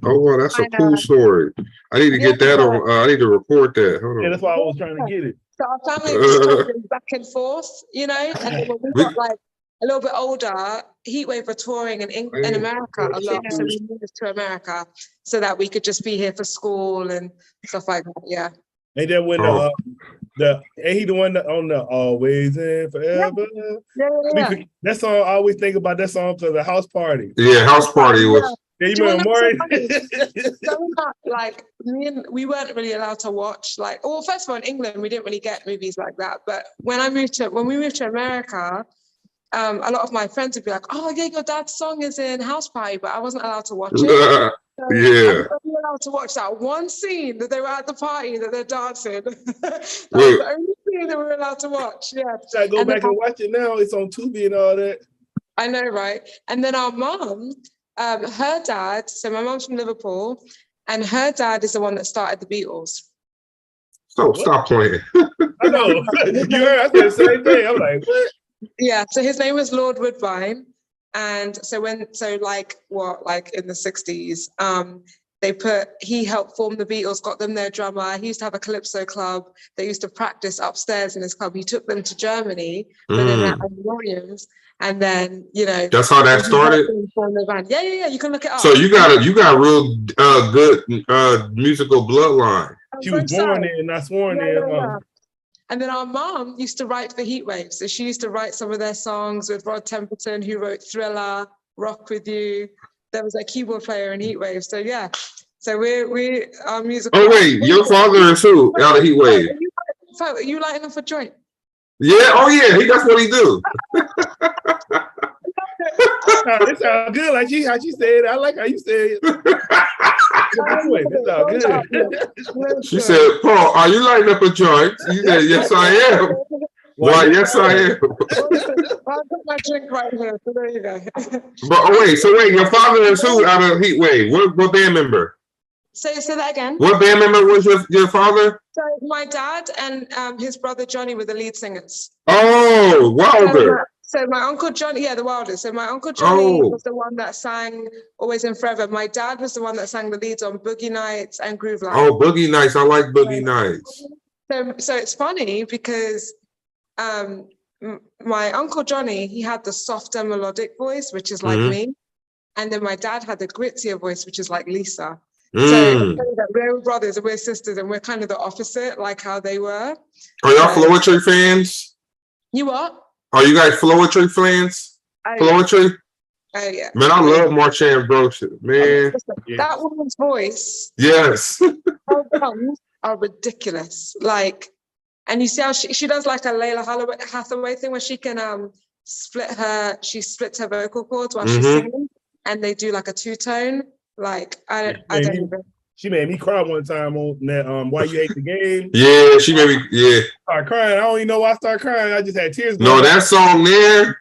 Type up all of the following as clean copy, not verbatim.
Oh, well, that's a cool story. I need to get that on. I need to report that. Hold on. Yeah, that's why I was trying to get it. So our family was traveling back and forth, and then when we got like a little bit older, Heatwave were touring in America a lot. So we moved to America so that we could just be here for school and stuff like that. Yeah. And then when ain't he the one that on the Always and Forever? Yeah. That song, I always think about that song because the house party. Yeah, house party was. Yeah, you remember Maury? Like we weren't really allowed to watch first of all in England we didn't really get movies like that. But when we moved to America, a lot of my friends would be like, "Oh yeah, your dad's song is in House Party," but I wasn't allowed to watch it. So yeah. I was allowed to watch that one scene that they were at the party that they're dancing. That was the only thing that we were allowed to watch. Yeah. So I go back and watch it now. It's on Tubi and all that. I know, right? And then our mom, her dad, so my mom's from Liverpool, and her dad is the one that started the Beatles. So stop playing. I know. You heard I said the same thing. I'm like, what? Yeah, so his name was Lord Woodbine. And so in the 60s, he helped form the Beatles, got them their drummer. He used to have a calypso club. They used to practice upstairs in his club. He took them to Germany, but in Williams. And then, that's how that started. Yeah. You can look it up. So you got real good musical bloodline. She was born there and not sworn there. Yeah. And then our mom used to write for Heatwave. So she used to write some of their songs with Rod Temperton, who wrote Thriller, Rock With You. There was a keyboard player in Heatwave. So yeah. So we are musical. Oh wait, your father is who out of Heatwave? You lighting up a joint? Yeah. Oh yeah. That's what he do. It sounds good. Like how she said. I like how you said it. She said, "Paul, are you lighting up a joint?" He said, "Yes, I am." Why? Yes, I am. I'll put my drink right here. So there you go. But wait, your father is who out of Heatwave? What band member? Say that again. What band member was your father? So my dad and his brother Johnny were the lead singers. Oh, Wilder. So my uncle Johnny, the Wilders. So my uncle Johnny was the one that sang Always and Forever. My dad was the one that sang the leads on Boogie Nights and Groove Line. Oh, Boogie Nights. I like Boogie Nights. So it's funny because my uncle Johnny, he had the softer melodic voice, which is like me. And then my dad had the grittier voice, which is like Lisa. So we're brothers and we're sisters and we're kind of the opposite, like how they were. Are y'all Floetry fans? You what? Are you guys Floetry fans? Floetry? Oh yeah. Man, I love Marchand Ambrosius, man. That woman's voice. Yes. Her drums are ridiculous. And you see how she does like a Layla Hathaway thing where she can she splits her vocal cords while she's singing, and they do like a two-tone. She made me cry one time on that Why You Hate the Game. Yeah, she made me, start crying. I don't even know why I started crying. I just had tears. No, that song there,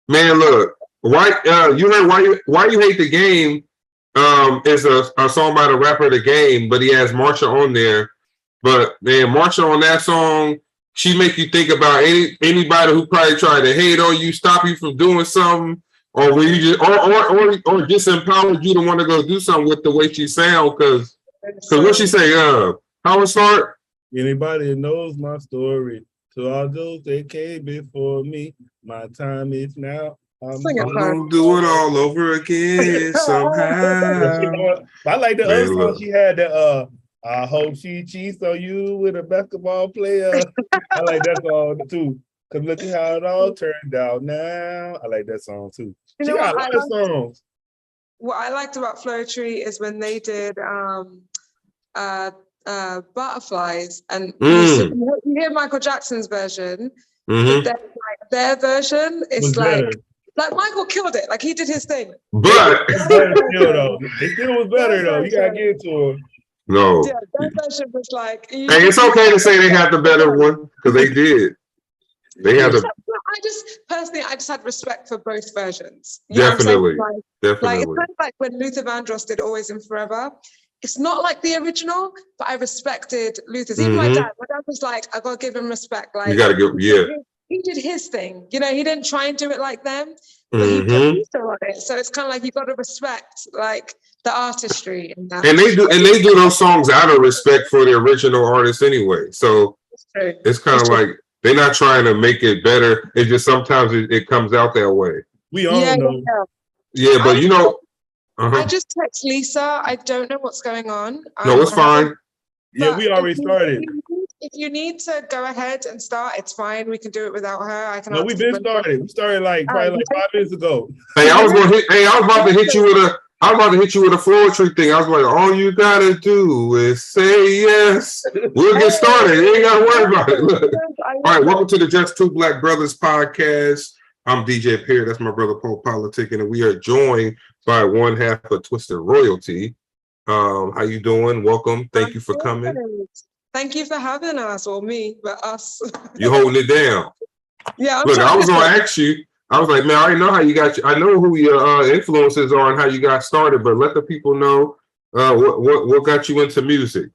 man, look. You heard Why You Hate the Game is a song by the rapper The Game, but he has Marsha on there. But man, Marsha on that song, she make you think about anybody who probably tried to hate on you, stop you from doing something, or when you just or just empowered you to want to go do something with the way she sound. Because what she say, how it start? Anybody that knows my story, to all those that came before me, my time is now. I'm gonna do it all over again somehow. I like the other song she had. That I hope she cheats on you with a basketball player. I like that song too. Cause look at how it all turned out now. I like that song too. She got a lot of songs. What I liked about Floetry is when they did Butterflies, and you hear Michael Jackson's version, but their version is like Michael killed it. Like he did his thing. But it still was better though. You gotta give it to him. No. Yeah, that version was like. Hey, it's okay to say they have the better one because they did. They have the. I just had respect for both versions. Definitely. It's kind of like when Luther Vandross did Always and Forever. It's not like the original, but I respected Luther's. Even my dad was like, I gotta give him respect. Like you gotta give, he did his thing. He didn't try and do it like them, but he put Luther on it. So it's kind of like you gotta respect like the artistry in that. And they do those songs out of respect for the original artist anyway. So it's kind of like they're not trying to make it better. It's just sometimes it comes out that way. We all know. Yeah, but you know, I just text Lisa. I don't know what's going on. No, it's fine. Yeah, we already started. If you need to go ahead and start, it's fine. We can do it without her. I can. No, we've been started. We started probably 5 minutes ago. Hey, I was about to hit you with a poetry thing. I was like, all you gotta do is say yes. We'll get started. You ain't gotta worry about it. Look. All right, welcome to the Just Two Black Brothers podcast. I'm DJ Perry. That's my brother PoPolitickin, and we are joined by one half of Twisted Royalty. How you doing? Welcome. Thank you for coming. Thank you for having us, or me, but us. You holding it down. Yeah. Look, I was gonna ask you. I was like, man, I already know how you got. I know who your influences are and how you got started, but let the people know what got you into music.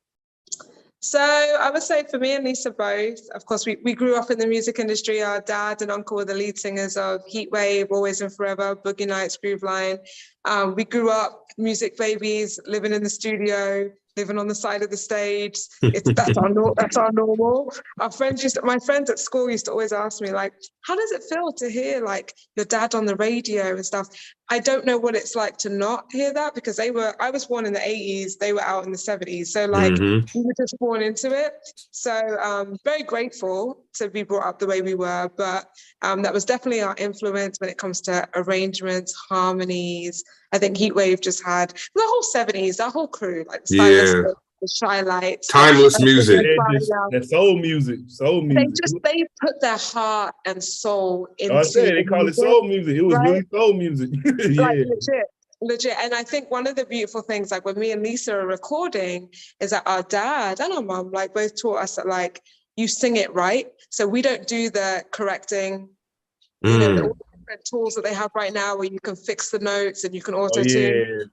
So I would say for me and Lisa both, of course, we grew up in the music industry. Our dad and uncle were the lead singers of Heatwave, Always and Forever, Boogie Nights, Groove Line. We grew up music babies, living in the studio, living on the side of the stage. That's our normal. My friends at school used to always ask me, like, how does it feel to hear like your dad on the radio and stuff? I don't know what it's like to not hear that, because I was born in the 80s, they were out in the 70s. So like we were just born into it. So very grateful to be brought up the way we were, but that was definitely our influence when it comes to arrangements, harmonies. I think Heatwave just had the whole 70s, that whole crew, like the Stylists, the Shy Lights, timeless music. That soul music. They put their heart and soul into. I said they call it soul music. It was really soul music. Like legit. And I think one of the beautiful things, like when me and Lisa are recording, is that our dad and our mom like both taught us that like you sing it right. So we don't do the correcting, you know, all the different tools that they have right now where you can fix the notes and you can auto tune.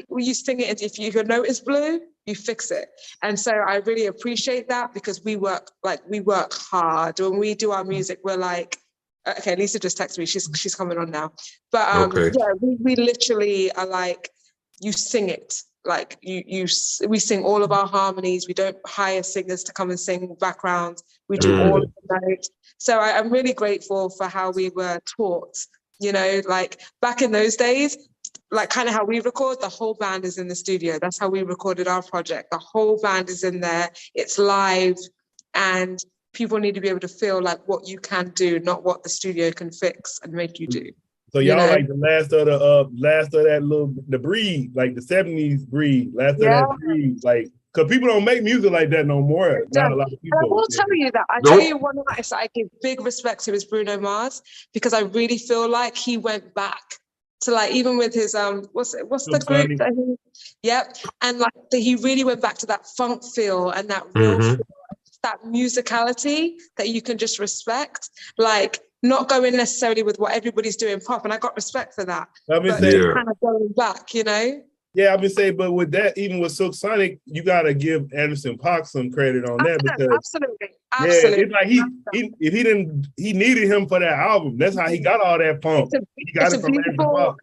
We sing it, and if your note is blue, you fix it. And so I really appreciate that, because we work hard. When we do our music, we're like, okay, Lisa just texted me. She's coming on now. But we literally are like, you sing it. Like we sing all of our harmonies. We don't hire singers to come and sing backgrounds. We do all of the notes. So I'm really grateful for how we were taught, you know, like back in those days, like kind of how we record, the whole band is in the studio. That's how we recorded our project. The whole band is in there. It's live, and people need to be able to feel like what you can do, not what the studio can fix and make you do. So y'all like the last of that breed, like the 70s breed, last of that breed, like, because people don't make music like that no more. Not a lot of people. I will tell you that. Tell you one artist that I give big respect to is Bruno Mars, because I really feel like he went back to like, even with his what's the group that and like he really went back to that funk feel and that real feel, that musicality that you can just respect, like not going necessarily with what everybody's doing pop, and I got respect for that. I've been saying, kind of going back, you know. Yeah, I've been saying, but with that, even with Silk Sonic, you gotta give Anderson .Paak some credit on that, because absolutely. It's like he needed him for that album. That's how he got all that funk. He got it from Anderson .Paak.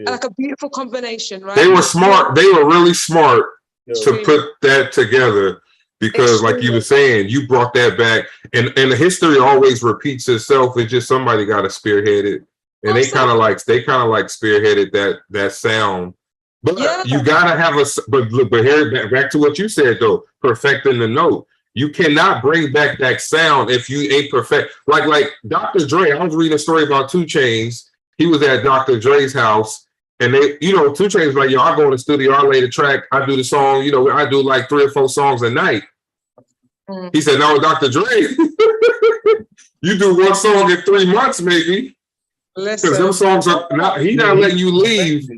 Like a beautiful combination, right? They were smart. They were really smart to put that together, because like you were saying, you brought that back, and the history always repeats itself. It's just somebody got to spearhead it, and they kind of like spearheaded that sound. But you gotta have but here back to what you said though, perfecting the note. You cannot bring back that sound if you ain't perfect. Like Dr. Dre, I was reading a story about 2 Chainz. He was at Dr. Dre's house, and 2 Chainz was like, yo, I go in the studio, I lay the track, I do the song, I do like 3 or 4 songs a night. He said, no, Dr. Dre, you do 1 song in 3 months, maybe. Because those songs are not, he not letting you leave.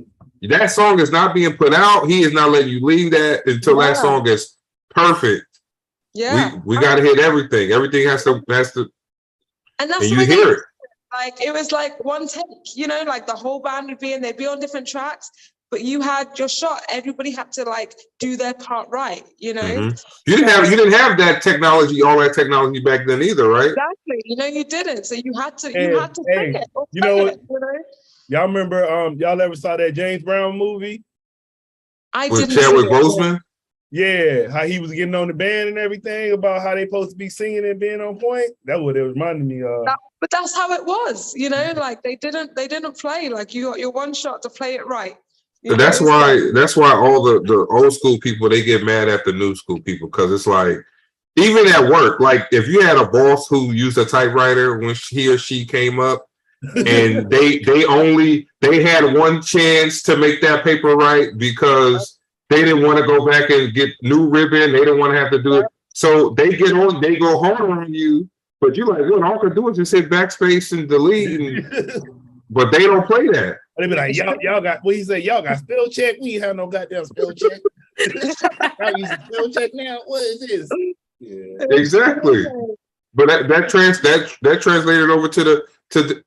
That song is not being put out. He is not letting you leave that until that song is perfect. Yeah. We gotta hit everything. Everything has to and that's you hear it. Like it was like one take, like the whole band would be in, they'd be on different tracks, but you had your shot. Everybody had to like do their part right, You didn't have that technology, all that technology back then either, right? Exactly. You didn't. So you had to sing it. You know what? Y'all remember y'all ever saw that James Brown movie? I With didn't Chadwick see it. Boseman? Yeah, how he was getting on the band and everything about how they supposed to be singing and being on point. That's what it reminded me of. But that's how it was, you know. Like they didn't play. Like you got your one shot to play it right. That's why all the old school people, they get mad at the new school people, because it's like, even at work, like if you had a boss who used a typewriter when he or she came up, and they had one chance to make that paper right because they didn't want to go back and get new ribbon, they didn't want to have to do it, so they go hard on you, but you're like, well, all I can do is just hit backspace and delete, but they don't play that. They be like, y'all got, what he say, y'all got spell check? We ain't have no goddamn spell check. Y'all use spell check now? What is this? Yeah. Exactly. But that translated over to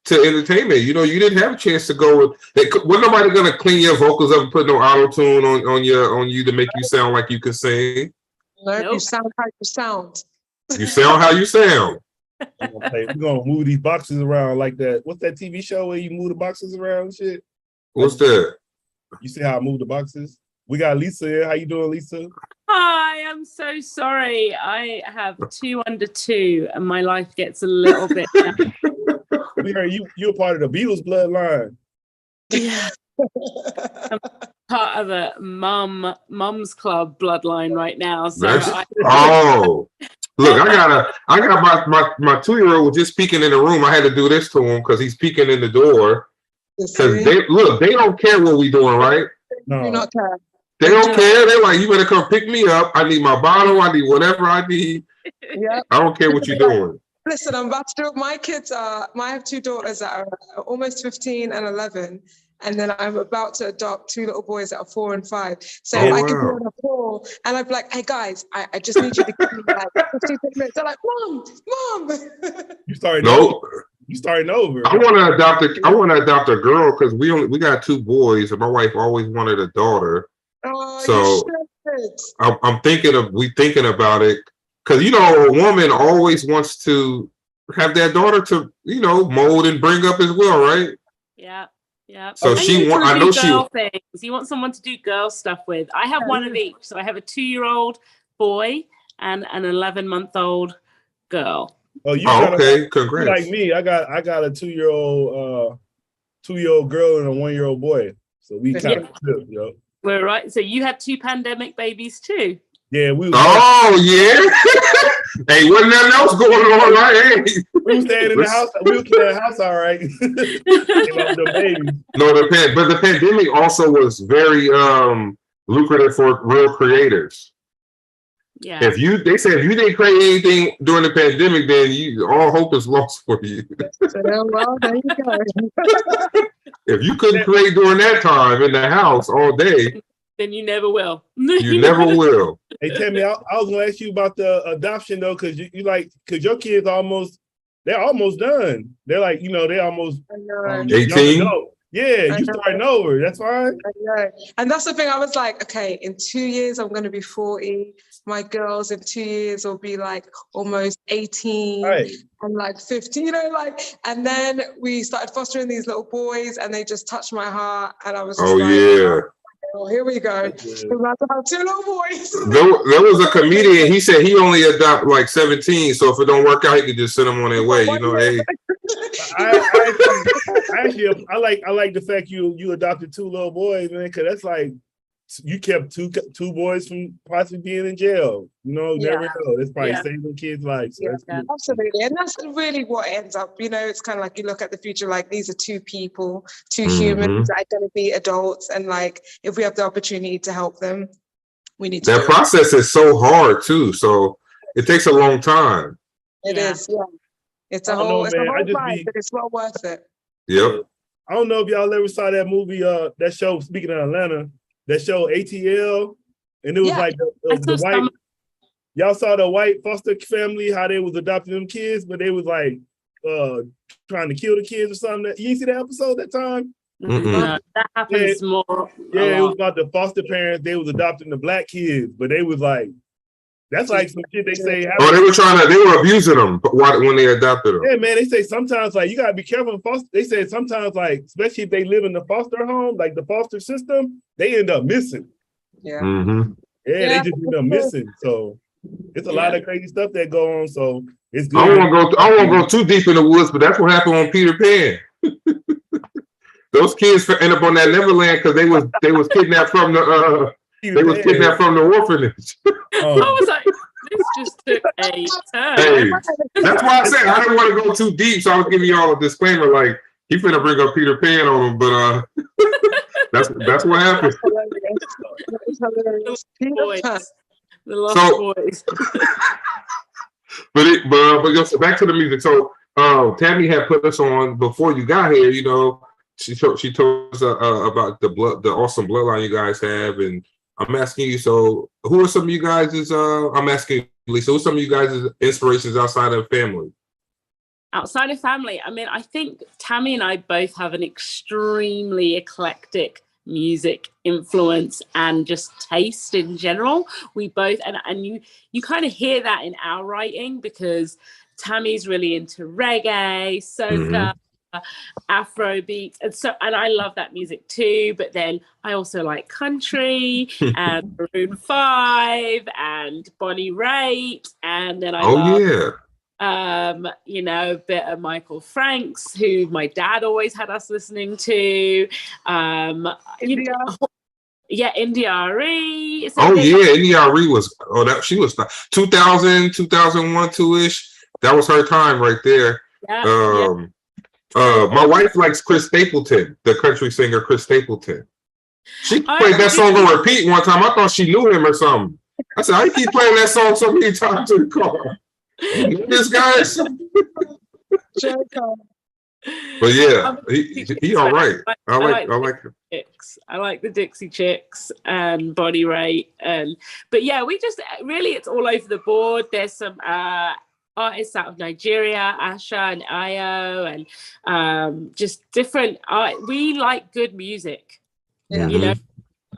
entertainment. You know, you didn't have a chance to go with. Wasn't nobody gonna clean your vocals up and put no auto tune on you to make you sound like you could sing. No, nope. You sound how you sound. You sound how you sound. We're gonna move these boxes around like that. What's that TV show where you move the boxes around and shit? What's that? You see how I move the boxes? We got Lisa here. How you doing, Lisa? Hi, I'm so sorry. I have 2 under 2 and my life gets a little bit We heard you're part of the Beatles bloodline. Yeah. I'm part of a mum's club bloodline right now. So look, I got my 2-year-old was just peeking in the room. I had to do this to him because he's peeking in the door. Because they don't care what we doing, right? No. Do not care. They don't care. They're like, you better come pick me up. I need my bottle. I need whatever I need. Yeah. I don't care what you're doing. Listen, I'm about to do. My kids I have 2 daughters that are almost 15 and 11. And then I'm about to adopt 2 little boys that are 4 and 5. So I could be on a call and I'd be like, hey guys, I just need you to give me like 15 minutes. They're like, Mom. You started over. I want to adopt a girl because we got 2 boys and my wife always wanted a daughter. Oh, so I'm thinking about it because, you know, a woman always wants to have that daughter to, you know, mold and bring up as well, right? Yeah. Yeah. So I know things. You want someone to do girl stuff with. I have one of each. So I have a 2-year-old boy and an 11-month-old girl. Oh, okay. Congrats. Like me, I got a 2-year-old girl and a 1-year-old boy. So we kind of flip, yo. We're right. So you had 2 pandemic babies too. Yeah, we. Yeah. Hey, wasn't nothing else going on, right? Hey. We were staying in the house. We were keeping the house all right. No, but the pandemic also was very lucrative for real creators. Yeah. They said if you didn't create anything during the pandemic, then all hope is lost for you. Well, there you go. If you couldn't create during that time in the house all day, then you never will. You never will. Hey, Tammy, I was gonna ask you about the adoption though, because because your kids they're almost done. They're like, you know, they almost 18. Yeah, you starting over. That's fine. I know. And that's the thing. I was like, okay, in 2 years, I'm going to be 40. My girls in 2 years will be like almost 18 and like 15, you know, like, and then we started fostering these little boys and they just touched my heart. And I was just oh, here we go. We're about to have 2 little boys. There was a comedian, he said he only adopt like 17. So if it don't work out, he could just send them on their way. You know, hey. I like the fact you adopted 2 little boys, man, because that's like you kept two boys from possibly being in jail. You know, never know. It's probably saving kids' lives. So absolutely, and that's really what ends up. You know, it's kind of like you look at the future like these are 2 people, 2 humans that are going to be adults, and like if we have the opportunity to help them, we need to. That process is so hard too, so it takes a long time. It is, yeah. It's a whole ride, but it's well worth it. Yep. I don't know if y'all ever saw that movie, that show, speaking of Atlanta, that show ATL, and it was like the white, y'all saw the white foster family, how they was adopting them kids, but they was like trying to kill the kids or something. You didn't see that episode that time? That happens more. Yeah, it was about the foster parents, they was adopting the black kids, but they was like, that's like some shit they say. Oh, they were abusing them when they adopted them. Yeah, man, they say sometimes like you gotta be careful in foster. They say sometimes like, especially if they live in the foster home, like the foster system, they end up missing. Yeah. Mm-hmm. Yeah, they just end up missing. So it's a lot of crazy stuff that go on. So it's good. I don't want to go too deep in the woods, but that's what happened on Peter Pan. Those kids end up on that Neverland because they was kidnapped from the orphanage. I was like, this just took a turn. Hey, that's why I said I didn't want to go too deep, so I was giving y'all a disclaimer. Like he finna bring up Peter Pan on him, but that's what happened. The Lost Boys. But back to the music. So Tammy had put us on before you got here. You know, she told us about the awesome bloodline you guys have, and I'm asking you. So who are some of you guys'? I'm asking Lisa. Who's some of you guys' inspirations outside of family? Outside of family, I mean, I think Tammy and I both have an extremely eclectic music influence and just taste in general. We both, and you kind of hear that in our writing because Tammy's really into reggae, soca, Afrobeat, and I love that music too. But then I also like country and Maroon 5 and Bonnie Raitt, and then I love you know, a bit of Michael Franks, who my dad always had us listening to. India. India Arie. India Arie was she was 2000, 2001, 2-ish. That was her time right there. My wife likes Chris Stapleton, the country singer Chris Stapleton. She played that song on repeat one time. I thought she knew him or something. I said, I keep playing that song so many times in the car. This guy. But yeah, he all right. I like him. I like the Dixie Chicks and Bonnie Raitt, but yeah, we just really, it's all over the board. There's some artists out of Nigeria, Asha and Ayo, and just different art. We like good music, you know,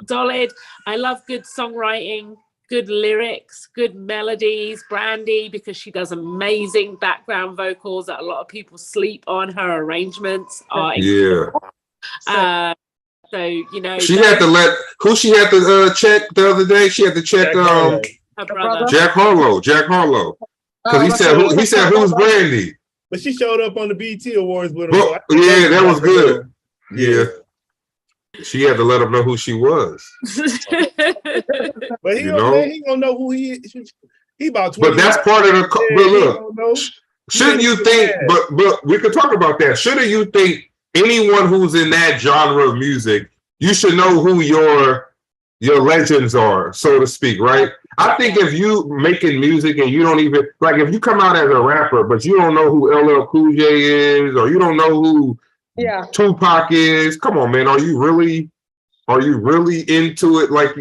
solid. I love good songwriting, good lyrics, good melodies. Brandy, because she does amazing background vocals that a lot of people sleep on. Her arrangements are incredible. So you know, she had to check the other day. She had to check her brother Jack Harlow because he said who's Brandy, but she showed up on the BET Awards with him. Yeah, that was good. Yeah. She had to let him know who she was. But he don't know who he is. He about 20. But that's part of the. But look, shouldn't you think? But we could talk about that. Shouldn't you think anyone who's in that genre of music, you should know who your legends are, so to speak, right? I think if you making music and you don't even like, if you come out as a rapper, but you don't know who LL Cool J is, or you don't know who Tupac is. Come on, man. Are you really into it? Like,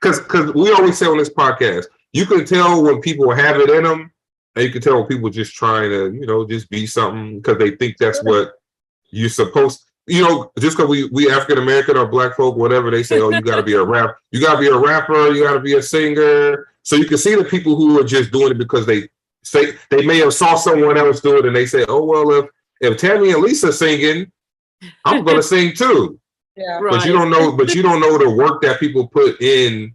because we always say on this podcast, you can tell when people have it in them, and you can tell when people just trying to, you know, just be something because they think that's what you're supposed. You know, just because we African American or Black folk, whatever, they say, oh, you got to be a rapper. You got to be a rapper. You got to be a singer. So you can see the people who are just doing it because they say they may have saw someone else do it, and they say, oh well, if Tammy and Lisa singing, I'm gonna sing too. Yeah, right. But you don't know the work that people put in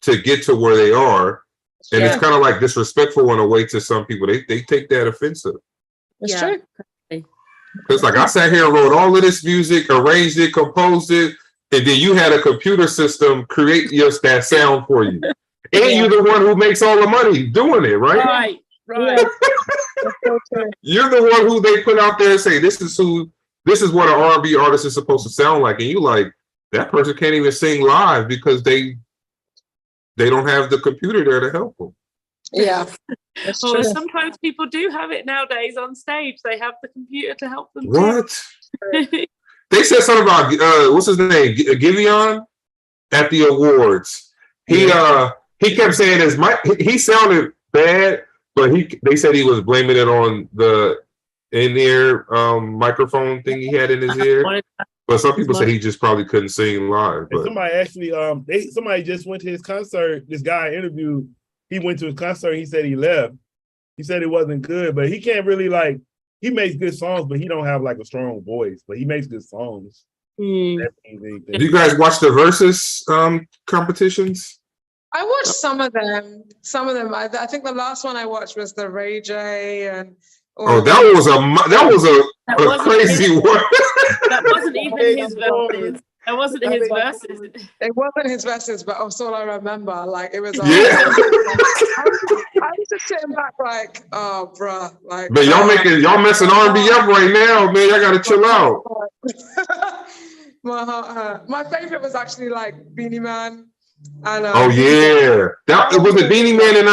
to get to where they are, and it's kind of like disrespectful in a way to some people. They take that offensive. It's true. It's like I sat here and wrote all of this music, arranged it, composed it, and then you had a computer system create that sound for you, and you're the one who makes all the money doing it, right? Right. You're the one who they put out there and say, this is what an R&B artist is supposed to sound like. And you like, that person can't even sing live because they don't have the computer there to help them. Yeah. Well, sometimes people do have it nowadays on stage. They have the computer to help them. What? They said something about, what's his name? Giveon at the awards. He kept saying his mic, he sounded bad. But they said he was blaming it on the in-ear microphone thing he had in his ear. But some people say he just probably couldn't sing live. But somebody actually, somebody just went to his concert. This guy interviewed. He went to his concert. And he said he left. He said it wasn't good, but he can't really he makes good songs, but he don't have like a strong voice. But he makes good songs. Do you guys watch the versus competitions? I watched some of them. Some of them. I think the last one I watched was the Ray J and. That was a crazy one. That wasn't even his verses. That wasn't his verses. It wasn't his verses, but that's all I remember. Like it was. Yeah. I was just sitting back like, oh, bruh. Like, but y'all messing R&B up right now, man. Y'all gotta chill out. My heart hurt. My favorite was actually like Beanie Man. And, oh yeah, that was it. Beanie Man and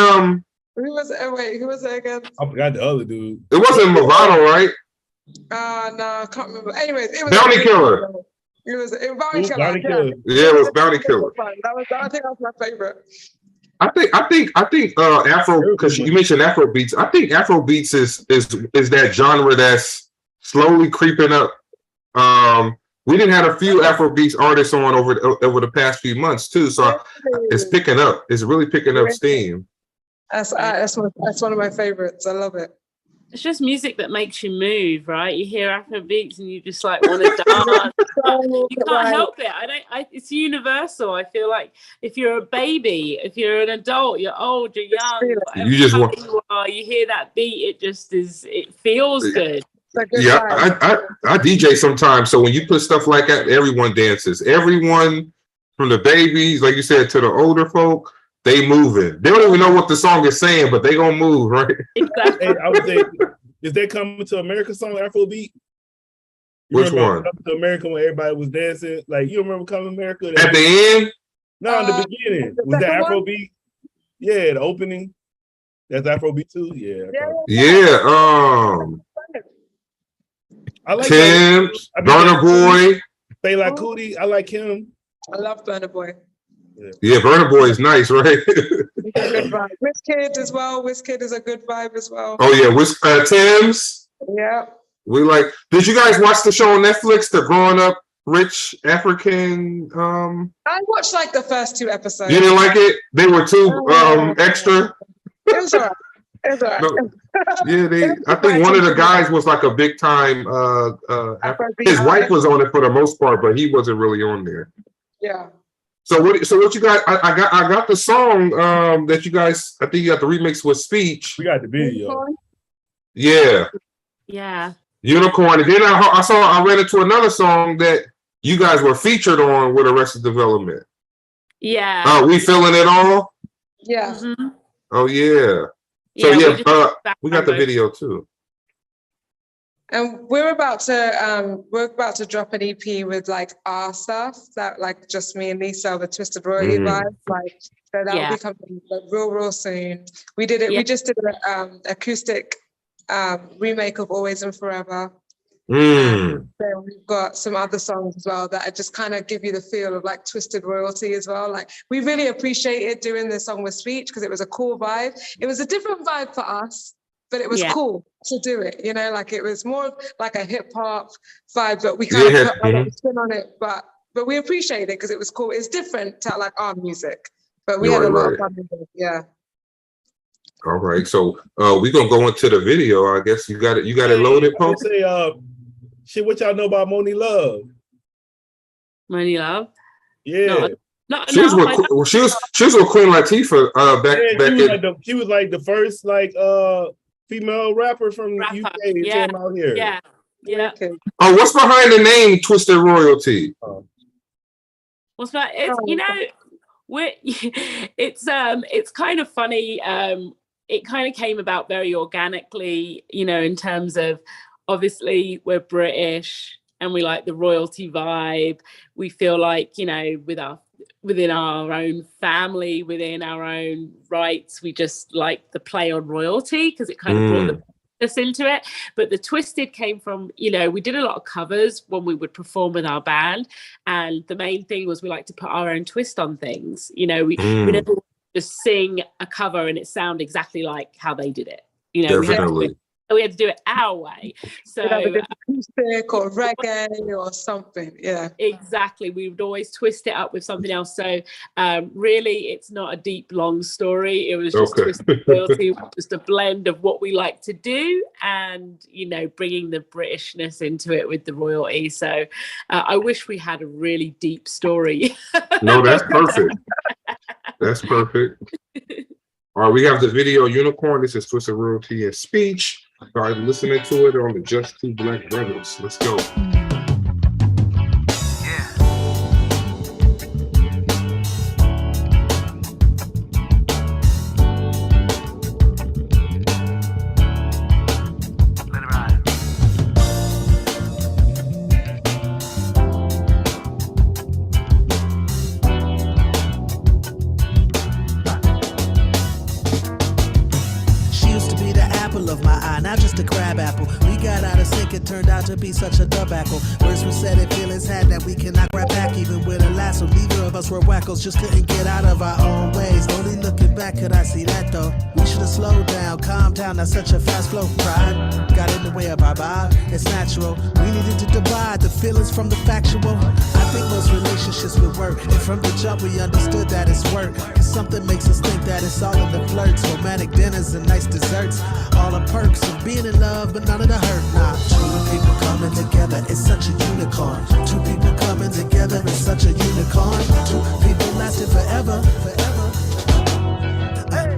Who was it again? I forgot the other dude. It wasn't Movado, right? No, I can't remember. Anyways, it was Bounty Killer. It was Bounty Killer. Bounty Killer. Yeah, it was Bounty Killer. I think that was my favorite. I think Afro, because you mentioned Afro beats. I think Afro beats is that genre that's slowly creeping up. We didn't have a few Afro beats artists on over the past few months too, so it's picking up. It's really picking up steam. That's one of my favorites. I love it. It's just music that makes you move, right? You hear Afro beats and you just like want to dance. You can't help it. It's universal. I feel like if you're a baby, if you're an adult, you're old, you're young, you just want. You hear that beat. It feels good. Yeah, I DJ sometimes. So when you put stuff like that, everyone dances. Everyone from the babies, like you said, to the older folk. They moving. They don't even know what the song is saying, but they gonna move, right? Exactly. Hey, I would say, is that Coming to America song Afrobeat? Which one? Coming to America when everybody was dancing. Like you remember Coming to America? At the end? No, in the beginning. Was that Afrobeat? Yeah, the opening. That's Afrobeat too. Yeah. I like Tim's, Burna Boy. Fela Kuti. I like him. I love Burna Boy. Yeah, Burna Boy is nice, right? Wizkid as well. Wizkid is a good vibe as well. Oh yeah, Tim's. Yeah. We like. Did you guys watch the show on Netflix, the Growing Up Rich African? I watched like the first 2 episodes. You didn't like it? They were too extra. It was alright. No. Yeah, I think one of the guys was like a big time. His wife was on it for the most part, but he wasn't really on there. Yeah. So what you guys? I got the song that you guys. I think you got the remix with Speech. We got the video. Yeah. Unicorn. And then I ran into another song that you guys were featured on with Arrested Development. Yeah. We Feeling It All. Yeah. Mm-hmm. Oh yeah. So we got the video too. And we're about to drop an EP with like our stuff that like just me and Lisa with Twisted Royalty vibes. Like so that will be coming like, real soon. We did it. Yeah. We just did an acoustic remake of Always and Forever. So we've got some other songs as well that just kind of give you the feel of like Twisted Royalty as well. Like we really appreciated doing this song with Speech because it was a cool vibe. It was a different vibe for us, but it was cool to do it. You know, like it was more like a hip hop vibe, but we kind of put a spin on it. But we appreciate it because it was cool. It's different to like our music, but we had a lot of fun with it. Yeah. All right, so we're gonna go into the video. I guess you got it loaded, Pope. Shit, what y'all know about Moni Love? Moni Love? Yeah. She was with Queen Latifah back. She was like the first like female rapper from the UK that came out here. Yeah. Oh, what's behind the name Twisted Royalty? What's that? It's kind of funny. It kind of came about very organically, you know, in terms of obviously we're British and we like the royalty vibe. We feel like, you know, within our own family, within our own rights, we just like the play on royalty because it kind of brought us into it. But the Twisted came from, you know, we did a lot of covers when we would perform with our band, and the main thing was we like to put our own twist on things. You know, we never just sing a cover and it sound exactly like how they did it. You know, definitely. we had to do it our way. So acoustic or reggae or something. Yeah, exactly. We would always twist it up with something else. So really, it's not a deep, long story. It was just Twisted Royalty, just a blend of what we like to do, and bringing the Britishness into it with the royalty. So I wish we had a really deep story. No, that's perfect. That's perfect. All right, we have the video Unicorn. This is Twisted Royalty and Speech. All right, listening to it on the Just Two Black Brothers. Let's go. Turned out to be such a debacle. Words were said and feelings had that we cannot grab back, even with a lasso. Neither of us were wackos, just couldn't get out of our own ways. Only looking back could I see that though. We should have slowed down, calmed down, not such a fast flow. Pride got in the way of our vibe. It's natural. We needed to divide the feelings from the factual. I think most relationships would work, and from the jump we understood that it's work. Cause something makes us think that it's all in the flirts, romantic dinners and nice desserts. All the perks of being in love, but none of the hurt. Nah, two people coming together, it's such a unicorn. Two people coming together, it's such a unicorn. Two people lasting forever, forever.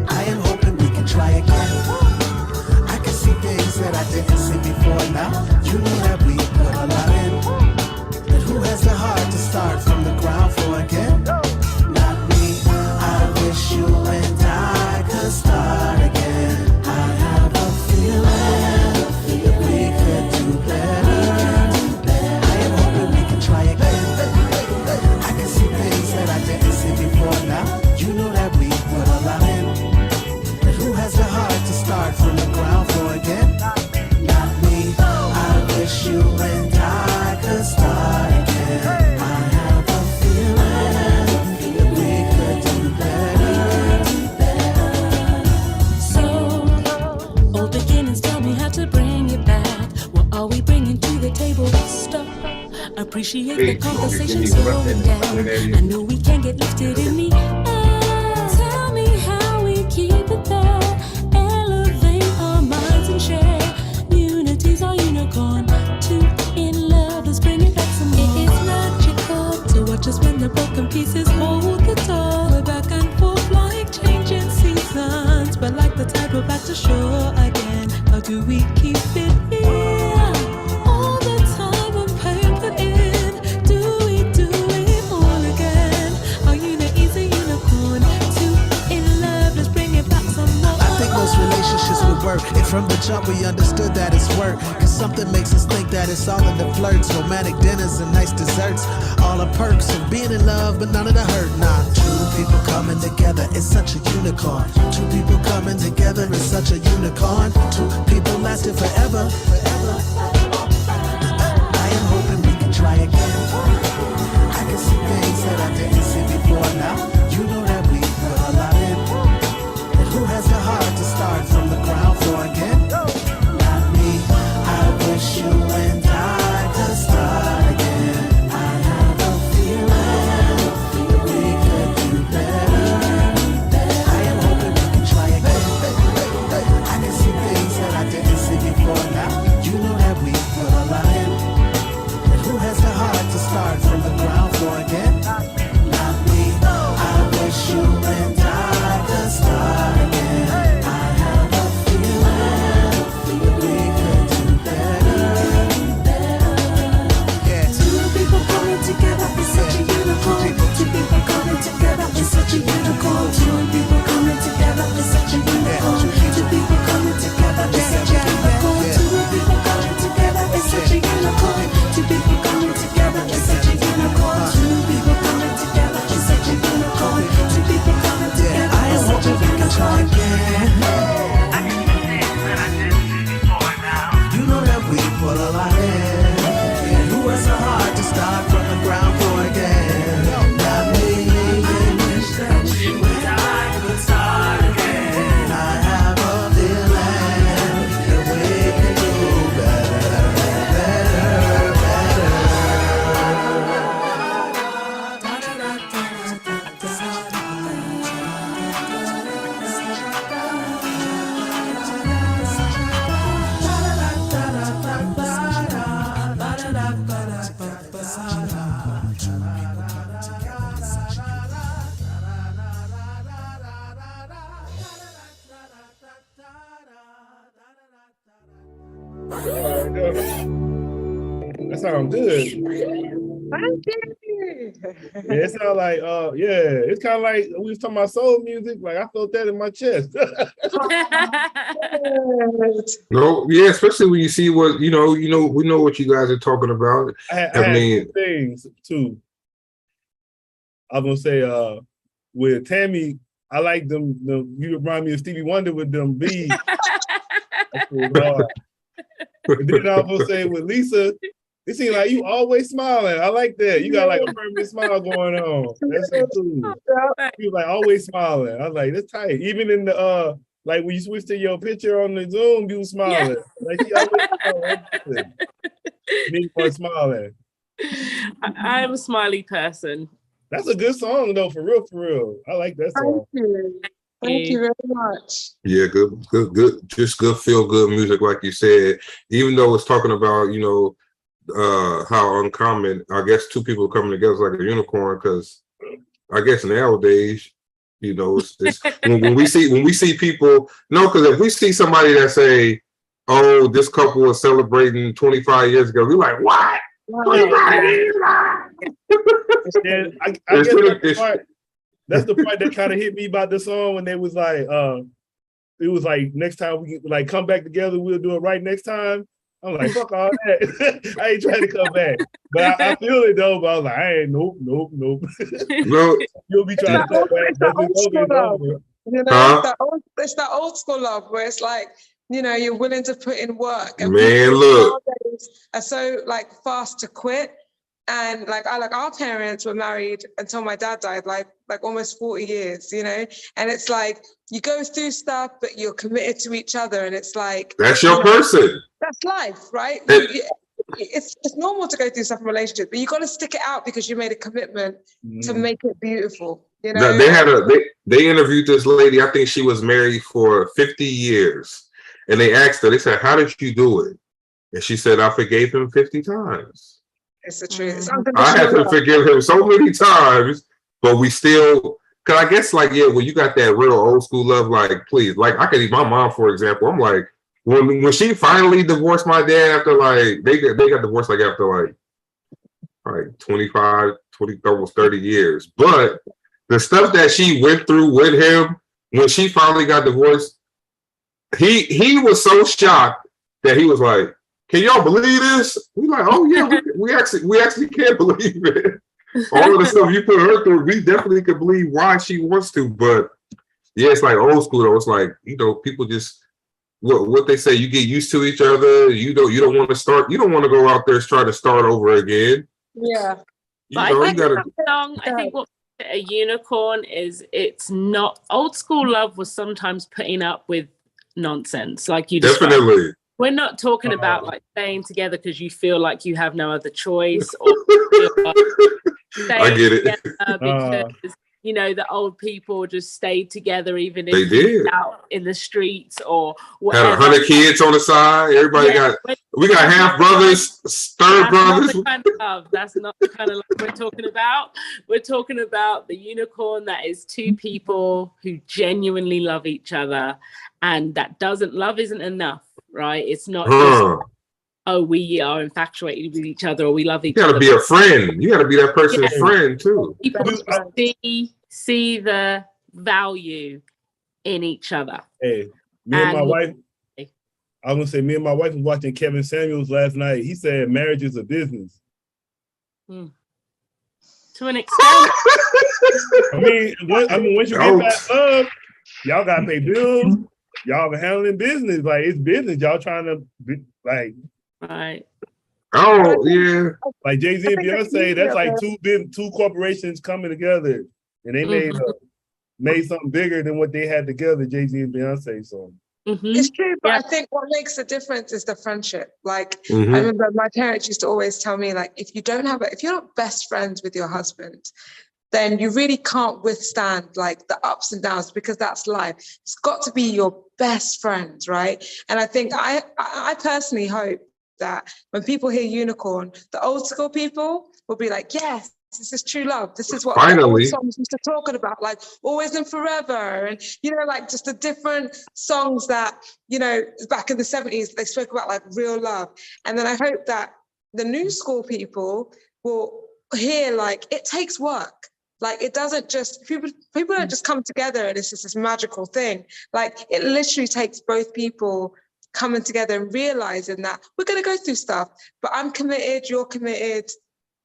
I am hoping we can try again. I can see things that I didn't see before now. You know that we put a lot in. But who has the heart to start from the ground floor again? Not me. I wish you and I could start again. I have a feeling that we could do better. I am hoping we can try again. I can see things that I didn't see before now. You know that we put a lot in. But who has the heart to start from the ground floor again? Not me. I wish you and I could start again. I have a feeling that we could do better. So, old beginnings tell me how to bring it back. What are we bringing to the table? Stop. Appreciate the conversation slowing down. I know we can get lifted in the air. Tell me how we keep it there. Elevate our minds and share. Unity's our unicorn. Two in love, let's bring it back some more. It is magical to watch us when the broken pieces hold the door. We're back and forth like changing seasons, but like the tide we're back to shore again. How do we keep it here? All the time and pain put in. Do we do it all again? Are you the easy unicorn? Two in love, let's bring it back some more. I think most relationships would work, and from the jump we understood that it's work. Cause something makes us think that it's all in the flirts, romantic dinners and nice desserts. All the perks of being in love, but none of the hurt. Nah, two people coming together, it's such a unicorn. Two people coming together, it's such a unicorn. Two people lasting forever, forever. I am hoping we can try again. I can see things that I didn't see before now. You know that we put a lot in. And who has the heart to start from the ground floor again? Not me. I wish you and I could start again. I have a feeling that we could do better. I am hoping we can try again. I can see things that I didn't see before now. You know that we put a lot in. And who has the heart to start from the ground floor again? Not me. I wish you and I could start again. I have a feeling that we could do better. Yeah. Two people coming together is such a unicorn. Two people coming together is such a unicorn. Two people coming together is such a unicorn. Two people coming together is such a unicorn. Two people coming together is such a unicorn. Two people coming together is such a unicorn. Two people coming together is such a unicorn. Two people coming together I am is such a hoping we can try unicorn. again. You know that we put a lot in. And who has the heart to start from the ground floor again? Not me. I wish that you and I could start again. I have a feeling that we That sounds good. Thank you. Yeah, it sounds like it's kind of like we was talking about soul music. Like I felt that in my chest. No, yeah, especially when you see what we know what you guys are talking about. I had two things too. I was gonna say with Tammy, I like them. You remind me of Stevie Wonder with them beads. That's hard. And then I was gonna say with Lisa, it seems like you always smiling. I like that. You got like a permanent smile going on. That's cool. You like always smiling. I was like, that's tight. Even in the like when you switch to your picture on the Zoom, you smiling. Like she always smiling. Me for smiling. I'm a smiley person. That's a good song though, for real, for real. I like that song. Thank you very much. Yeah, good, just good feel good music, like you said. Even though it's talking about, how uncommon, I guess two people coming together is like a unicorn, because I guess nowadays, it's when we see people, because if we see somebody that say, oh, this couple was celebrating 25 years ago, we're like, what? Wow. 25 years? Yeah, I guess that's the part that kind of hit me about the song when they was like, it was like, next time we like come back together, we'll do it right next time. I'm like, fuck all that. I ain't trying to come back. But I feel it though, but I was like, I ain't, nope. No. You'll be trying to come back. It's that old school love where it's like, you're willing to put in work. And man, look. Are so like fast to quit. And our parents were married until my dad died, like almost 40 years, and it's like you go through stuff, but you're committed to each other, and it's like that's your person. That's life, right? It's normal to go through stuff in relationships, but you got to stick it out because you made a commitment to make it beautiful. Now, they interviewed this lady. I think she was married for 50 years, and they asked her. They said, "How did you do it?" And she said, "I forgave him 50 times." It's the truth. I had to forgive him so many times, but we still, because I guess when you got that real old school love, like, please, like I could use my mom, for example. I'm like, when she finally divorced my dad after they got divorced after 25, almost 30 years. But the stuff that she went through with him, when she finally got divorced, he was so shocked that he was like, can y'all believe this? We're like, oh yeah, we actually can't believe it. All of the stuff you put her through, we definitely could believe why she wants to. But yeah, it's like old school though. It's like, people just what they say, you get used to each other. You don't want to go out there and try to start over again. Yeah. I think what a unicorn is, it's not old school love was sometimes putting up with nonsense, like you described. Definitely. We're not talking about staying together because you feel like you have no other choice, or I get it. Because the old people just stayed together even if they did out in the streets or whatever. Had 100 kids on the side. Everybody we got half brothers, third brothers. That's not the kind of love we're talking about. We're talking about the unicorn that is two people who genuinely love each other, and love isn't enough. Right? It's not just, we are infatuated with each other or we love each other. You gotta be a friend. You gotta be that person's friend too. People see the value in each other. Hey, me and my wife was watching Kevin Samuels last night. He said marriage is a business. To an extent. Once you get that love, y'all gotta pay bills. Y'all handling business, like it's business. Y'all trying to be like, right? Oh yeah, like Jay-Z and Beyonce. That's like two corporations coming together, and they made something bigger than what they had together. Jay-Z and Beyonce. So it's true, but I think what makes the difference is the friendship. Like I remember my parents used to always tell me, like, if you're not best friends with your husband, then you really can't withstand like the ups and downs, because that's life. It's got to be your best friends, right? And I think I personally hope that when people hear unicorn, the old school people will be like, yes, this is true love. This is what Finally. songs used to talk about, like Always and Forever. And, like just the different songs that, back in the 70s, they spoke about like real love. And then I hope that the new school people will hear, like, it takes work. Like, it doesn't just, people don't just come together and it's just this magical thing. Like, it literally takes both people coming together and realizing that we're going to go through stuff, but I'm committed, you're committed,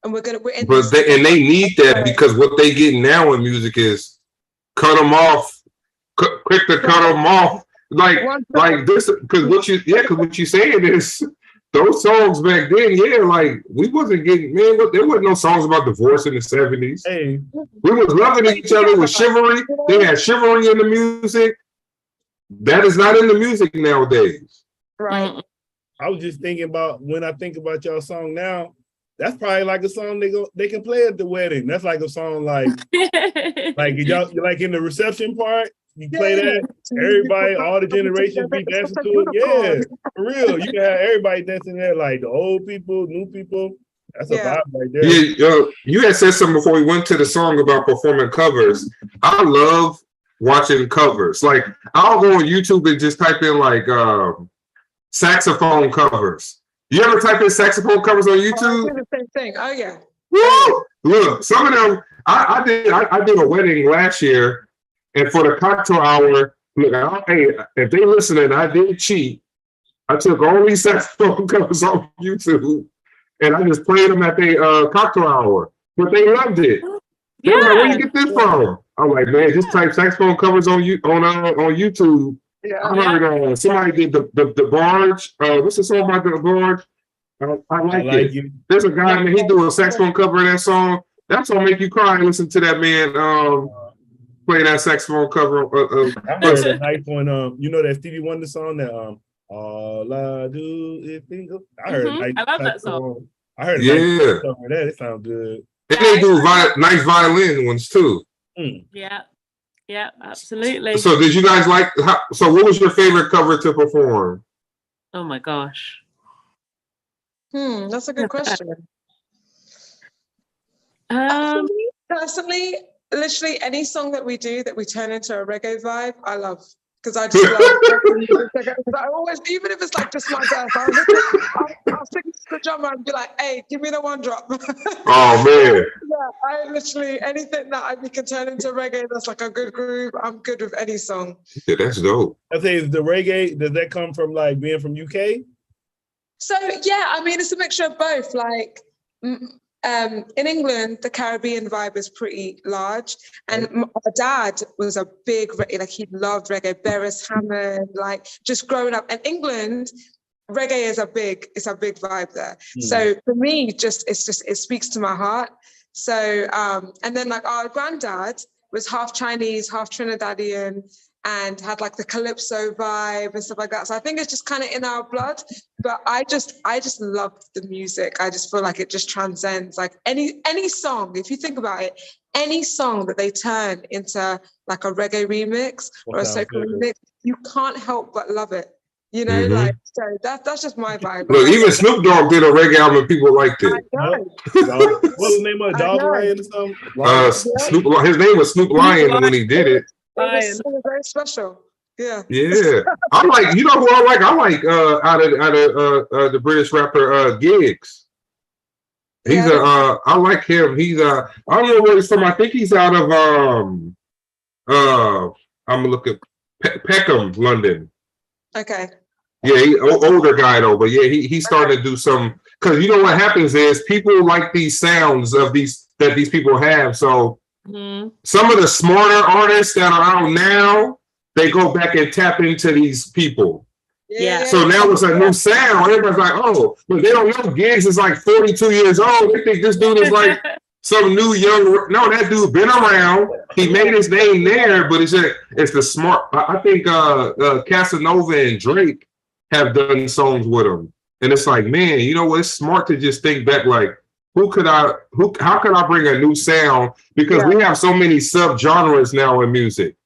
and we're in but they need that, because what they get now in music is cut them off, quick to cut them off. Like this, because what you saying is, those songs back then, like we wasn't getting, man, there wasn't no songs about divorce in the 70s. Hey. We was loving each other with chivalry. They had chivalry in the music. That is not in the music nowadays. Right. I was just thinking about, when I think about y'all song now, that's probably like a song they can play at the wedding. That's like a song like y'all, like in the reception part, you play that, everybody, all the generations be dancing to it. Yeah, for real. You can have everybody dancing there, like the old people, new people. That's a vibe right there. Yeah, you had said something before we went to the song about performing covers. I love watching covers. Like, I'll go on YouTube and just type in like saxophone covers. You ever type in saxophone covers on YouTube? I do the same thing. Oh yeah. Woo! Look, some of them. I did a wedding last year. And for the cocktail hour, look, hey, if they listening, I did cheat. I took all these saxophone covers on YouTube, and I just played them at the cocktail hour. But they loved it. They were like, where you get this from? I'm like, man, just type saxophone covers on YouTube. Yeah. I heard somebody did the barge. What's the song about the barge? I like it. There's a guy, man, he do a saxophone cover of that song. That song make you cry and listen to that man. Play that saxophone cover. I heard a nice one. That Stevie Wonder song that all I do is think of. I heard a nice. I love that song. I heard a nice song of that. It sounds good. And they do nice violin ones too. Yeah, absolutely. So did you guys so what was your favorite cover to perform? Oh my gosh. That's a good question. Personally, literally any song that we do that we turn into a reggae vibe, I love. Because I just love I always, even if it's like just my verse, I'll sing to the drummer and be like, hey, give me the one drop. Oh man. Yeah, I literally, anything that we can turn into reggae that's like a good groove, I'm good with any song. Yeah, that's dope. I say, is the reggae, does that come from like being from UK? So yeah, I mean, it's a mixture of both. Like in England, the Caribbean vibe is pretty large, and my dad was a big, like he loved reggae, Beres Hammond, like just growing up. And England, reggae is a big vibe there. So for me, it speaks to my heart. So and then like our granddad was half Chinese, half Trinidadian, and had like the calypso vibe and stuff like that. So I think it's just kind of in our blood. But I just love the music. I just feel like it just transcends like any song. If you think about it, any song that they turn into like a reggae remix or a soca remix, you can't help but love it. Like, so that's just my vibe. Look, even Snoop Dogg did a reggae album and people liked it. What's the name of it? Dog Lion or something? His name was Snoop Lion when he did it. It was very special. Yeah. I like, you know who I like? I like out of the British rapper Giggs. He's I like him. He's I don't know where he's from. I think he's out of I'm gonna look at Peckham, London. Okay. Yeah, he older guy though, but yeah, he started to do some, because you know what happens is people like these sounds of these people have. So some of the smarter artists that are out now, they go back and tap into these people. Yeah. So now it's a new sound. Everybody's like, oh, but they don't know Giggs is like 42 years old. They think this dude is like some new young. No, that dude been around. He made his name there, but it's the smart. I think Casanova and Drake have done songs with him, and it's like, man, you know what? It's smart to just think back, like, how could I bring a new sound? Because we have so many sub-genres now in music.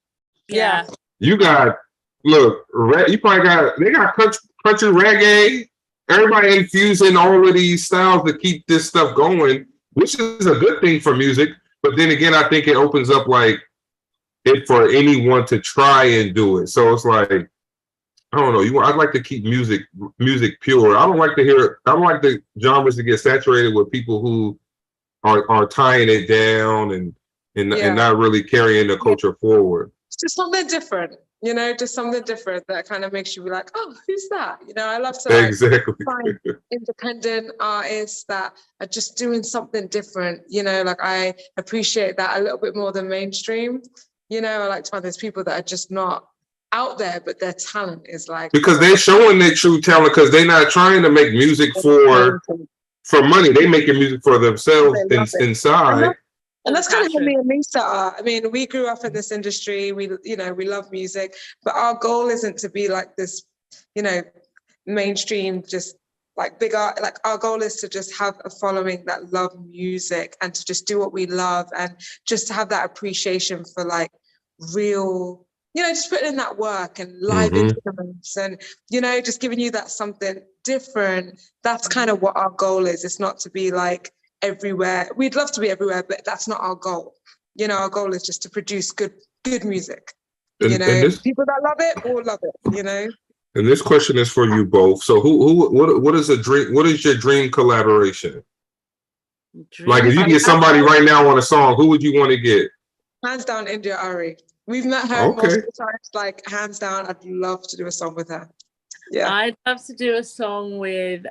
Yeah. You got, look, you probably they got country reggae. Everybody infusing all of these styles to keep this stuff going. which is a good thing for music. But then again, I think it opens up like it for anyone to try and do it. So it's like, I don't know. I'd like to keep music pure. I don't like the genres to get saturated with people who are tying it down and not really carrying the culture forward. It's just something different, just something different that kind of makes you be like, oh, who's that? I love to find independent artists that are just doing something different. I appreciate that a little bit more than mainstream. I like to find those people that are just not out there, but their talent is like, because they're showing their true talent, because they're not trying to make music for money. They making music for themselves inside. And that's kind of how me and Lisa are. I mean, we grew up in this industry. We love music, but our goal isn't to be like this, mainstream, just like big art. Like our goal is to just have a following that love music and to just do what we love and just to have that appreciation for like real, just putting in that work and live instruments and, just giving you that something different. That's kind of what our goal is. It's not to be like everywhere. We'd love to be everywhere, but that's not our goal. Our goal is just to produce good music. And people that love it will love it, And this question is for you both. So what is your dream collaboration? Like if you get somebody right now on a song, who would you want to get? Hands down, India Ari. We've met her multiple times, like hands down, I'd love to do a song with her. Yeah. I'd love to do a song with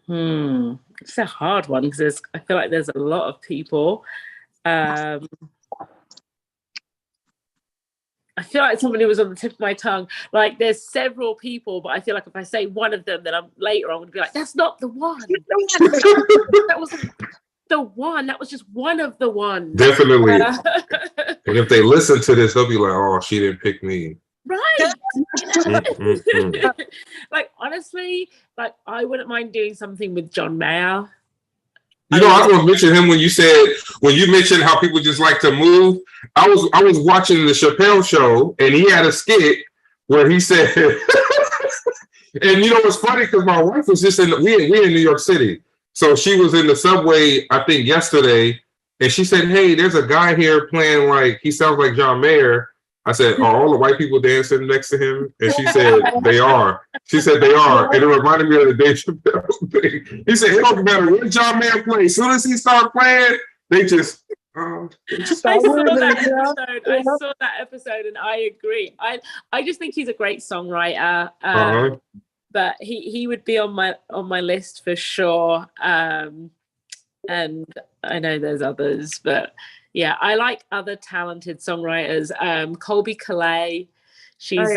it's a hard one because I feel like there's a lot of people. I feel like somebody was on the tip of my tongue. Like there's several people, but I feel like if I say one of them, then later on would be like, that's not the one. That wasn't the one. That was just one of the ones. Definitely. And if they listen to this, they'll be like, oh, she didn't pick me. Right. Like honestly, like I wouldn't mind doing something with John Mayer. I was going to mention him when you mentioned how people just like to move. I was watching the Chappelle show and he had a skit where he said, and it's funny because my wife was just we in New York City. So she was in the subway, I think yesterday, and she said, hey, there's a guy here playing like, he sounds like John Mayer. I said, are all the white people dancing next to him? And she said, they are. She said, they are. And it reminded me of the Dave Chappelle thing. He said, it don't matter what John Mayer plays. As soon as he started playing, they just... I saw that episode and I agree. I just think he's a great songwriter. But he would be on my list for sure. And I know there's others, but... Yeah, I like other talented songwriters. Colby Calais, she's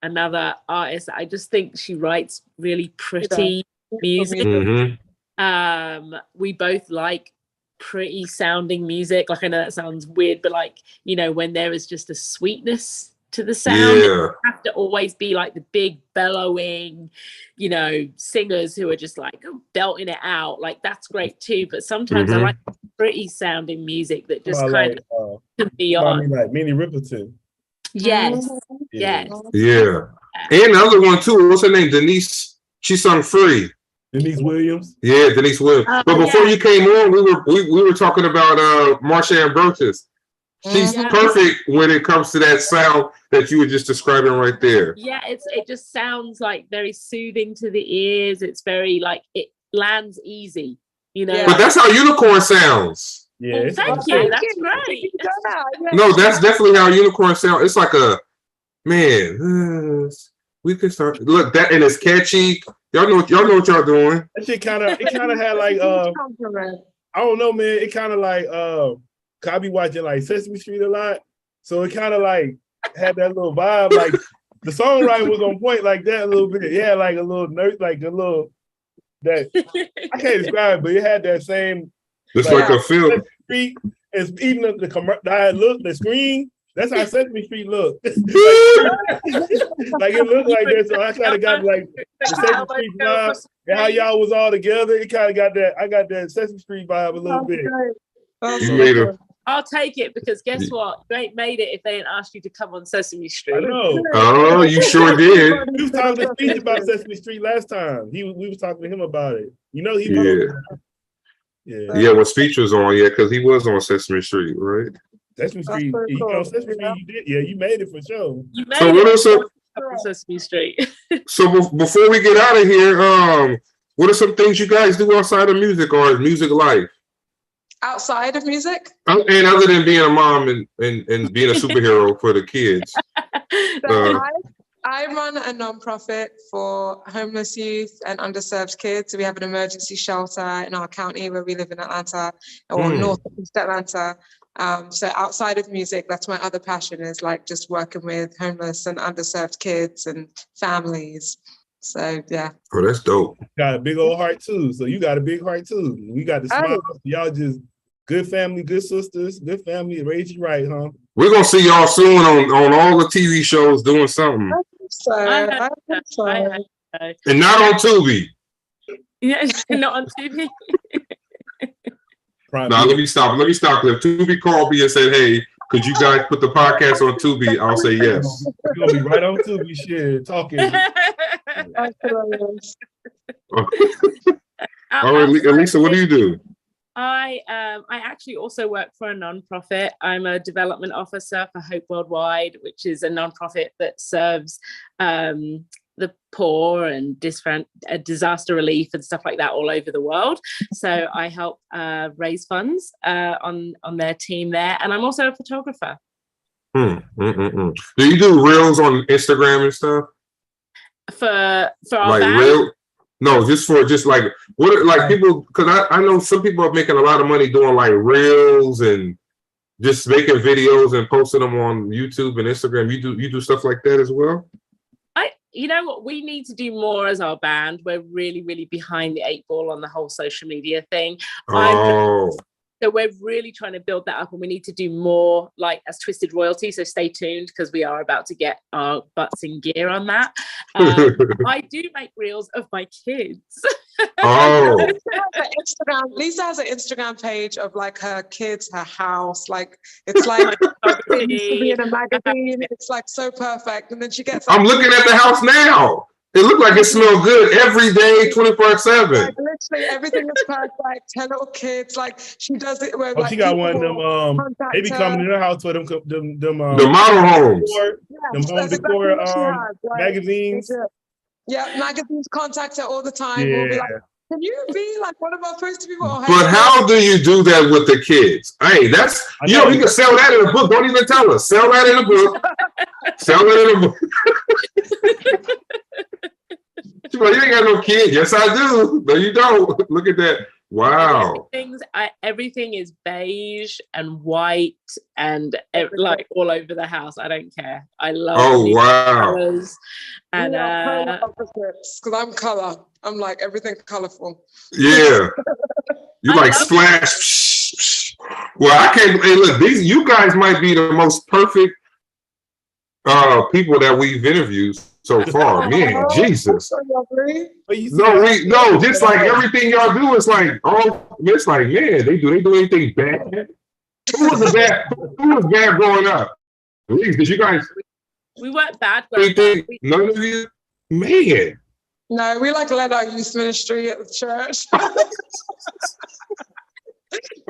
another artist. I just think she writes really pretty music. We both like pretty sounding music. Like I know that sounds weird, but like, when there is just a sweetness to the sound, it doesn't have to always be like the big bellowing, singers who are just like belting it out. Like that's great too. But sometimes I like pretty sounding music that just kind of can be on. Like Minnie Riperton. Yes. Yes. Yeah. And the other one too. What's her name? Denise. She sung Free. Denise Williams. Yeah, Denise Williams. But before you came on, we were talking about Marsha Ambrosius. She's perfect when it comes to that sound that you were just describing right there. Yeah, it just sounds like very soothing to the ears. It's very like it lands easy, But that's how Unicorn sounds. Yeah. Well, thank you. That's great. No, that's definitely how Unicorn sounds. It's like a we could start. Look, that and it's catchy. Y'all know what y'all doing. That shit kind of had like I don't know, man. It kind of like I be watching like Sesame Street a lot, so it kind of like had that little vibe. Like the songwriting was on point like that a little bit. Yeah, like a little nerd, like a little that I can't describe it, but it had that same. Just like a film. Street is even the screen. That's how Sesame Street looked. Like it looked like that, so I kind of got like the Sesame Street vibe and how y'all was all together. It kind of got that. I got that Sesame Street vibe a little bit. You I'll take it because guess what? You ain't made it if they ain't asked you to come on Sesame Street. I know. Oh, you sure did. We was talking to Speech about Sesame Street last time. We was talking to him about it. You know, he yeah, when Speech was on, because he was on Sesame Street, right? Sesame Street. So You cool. know, Sesame Street, you did. Yeah, you made it for sure. You made So it what are some? on Sesame Street. So before we get out of here, what are some things you guys do outside of music or music life? Outside of music? And other than being a mom and being a superhero for the kids. So I run a nonprofit for homeless youth and underserved kids. So we have an emergency shelter in our county where we live in Atlanta, or north of East Atlanta. So outside of music, that's my other passion, is like just working with homeless and underserved kids and families. So yeah. Oh, that's dope. Got a big old heart too. So you got a big heart too. We got the smile. Y'all just good family, good sisters, good family. Raised you right, huh? We're gonna see y'all soon on all the TV shows doing something. I think so. And not on Tubi. Yeah, not on TV. Now let me stop. If Tubi called me and said, "Hey, could you guys put the podcast on Tubi?" I'll say yes. You're gonna be right on Tubi, shit, talking. All right, Lisa, what do you do? I actually also work for a nonprofit. I'm a development officer for Hope Worldwide, which is a nonprofit that serves the poor and disaster relief and stuff like that all over the world. So I help raise funds on their team there, and I'm also a photographer. Do you do reels on Instagram and stuff? For our like band? Real? No, just like what, like people, because I know some people are making a lot of money doing like reels and just making videos and posting them on YouTube and Instagram. You do stuff like that as well? You know what, we need to do more as our band. We're really, really behind the 8 ball on the whole social media thing. So we're really trying to build that up, and we need to do more like as Twisted Royalty. So stay tuned because we are about to get our butts in gear on that. I do make reels of my kids. Lisa has an Instagram page of like her kids, her house. Like it's like it used to be in a magazine. It's like so perfect. And then she gets. I'm looking at the house now. It looked like it smelled good every day, 24/7. Like, literally everything is perfect. 10 little kids, like she does it where she got one of them. They be coming in her house for them the model homes, them home decor magazines. Yeah, magazines contact her all the time. We'll be like, can you be like one of our first people? But how do you do that with the kids? Hey, that's you can sell that in a book. Don't even tell us. Sell that in a book. Sell it in a book. You ain't got no kid. Yes, I do. No, you don't. Look at that. Wow. Everything is beige and white and like all over the house. I don't care. I love colors. And because I'm color. I'm like everything colorful. Yeah. You like splash. Well, I can't. Hey, look, you guys might be the most perfect people that we've interviewed so far. Man, Jesus. No, just like everything y'all do is like, it's like, man, they do anything bad? Who was bad growing up? At least, did you guys? We weren't bad growing up. None of you? Man. No, we like led our youth ministry at the church.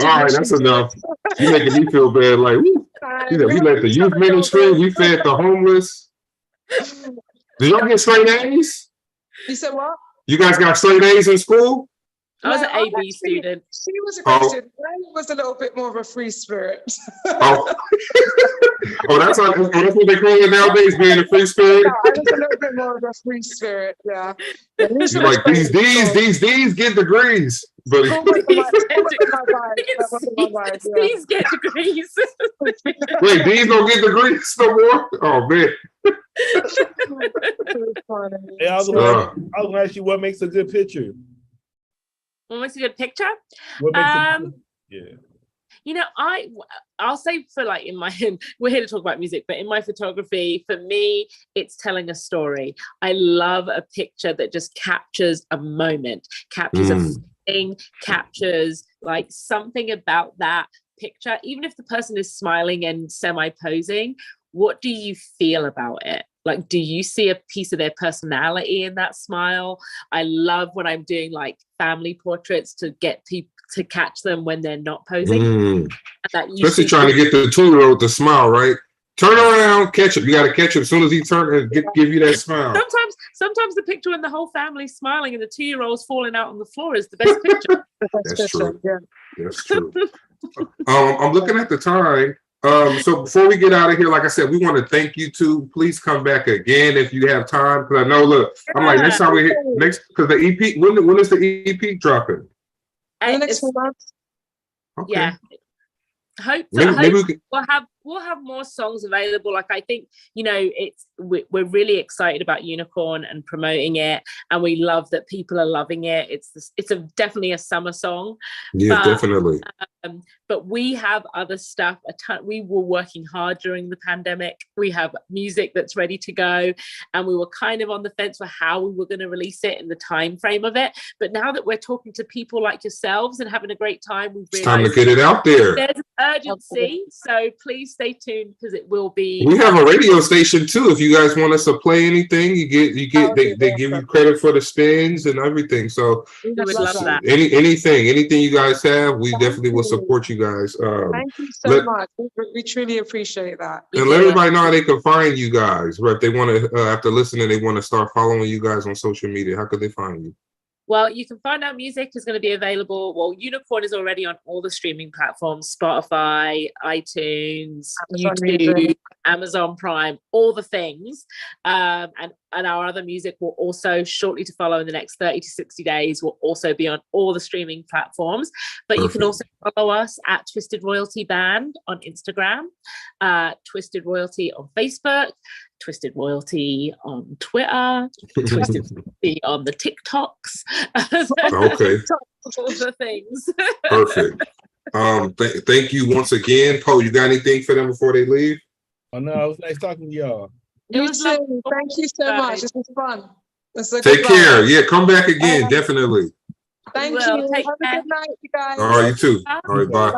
All right, that's enough. You making me feel bad. Like, we let the youth ministry, we fed the homeless. Did y'all get straight A's? You said what? You guys got straight A's in school? I was an AB student. She was a great student. I was a little bit more of a free spirit. That's what they call it nowadays, being a free spirit? No, I was a little bit more of a free spirit, yeah. You're like, these get degrees. But these get degrees. Wait, these don't get degrees no more? Oh, man. Hey, I was gonna ask you, what makes a good picture? What makes a good picture? What makes a good picture? You know, I'll say for like in my, we're here to talk about music, but in my photography, for me, it's telling a story. I love a picture that just captures a moment, captures a thing, captures like something about that picture, even if the person is smiling and semi-posing, what do you feel about it? Like, do you see a piece of their personality in that smile? I love when I'm doing like family portraits to get people to catch them when they're not posing. Especially trying to get the 2-year-old to smile, right? Turn around, catch him. You got to catch him as soon as he turns and give you that smile. Sometimes the picture when the whole family's smiling and the 2-year-old's falling out on the floor is the best picture. That's true. Yeah. That's true. I'm looking at the time. So before we get out of here, like I said, we want to thank you two. Please come back again if you have time. Because I know, look, I'm like, next time we hit because the EP, when is the EP dropping? In the next 4 months. Okay. Yeah. Hope we'll have more songs available. Like, I think, you know, we're really excited about Unicorn and promoting it, and we love that people are loving it. It's definitely a summer song. Yeah, definitely. But we have other stuff. We were working hard during the pandemic. We have music that's ready to go, and we were kind of on the fence for how we were going to release it and the time frame of it. But now that we're talking to people like yourselves and having a great time, we've realized it's time to get it out there. There's an urgency, so please stay tuned because it will be. We have a radio station too. If you guys want us to play anything, they give you credit for the spins and everything. So we would love that. Anything you guys have, we definitely will support you guys. Thank you so much. We truly appreciate that. And let everybody know how they can find you guys. Right? If they want to, after listening, they want to start following you guys on social media. How could they find you? Well, you can find our music is going to be available. Well, Unicorn is already on all the streaming platforms, Spotify, iTunes, YouTube, Amazon Prime, all the things. And our other music will also shortly to follow in the next 30 to 60 days will also be on all the streaming platforms. But you can also follow us at Twisted Royalty Band on Instagram, Twisted Royalty on Facebook, Twisted Royalty on Twitter, Twisted Royalty on the TikToks. Okay. All the things. Perfect. Thank you once again. Po, you got anything for them before they leave? Oh no, it was nice talking to y'all. You too. Thank you so much. This was fun. Take care. Yeah, come back again. Definitely. Thank you. Have a good night, you guys. All right, you too. All right, bye.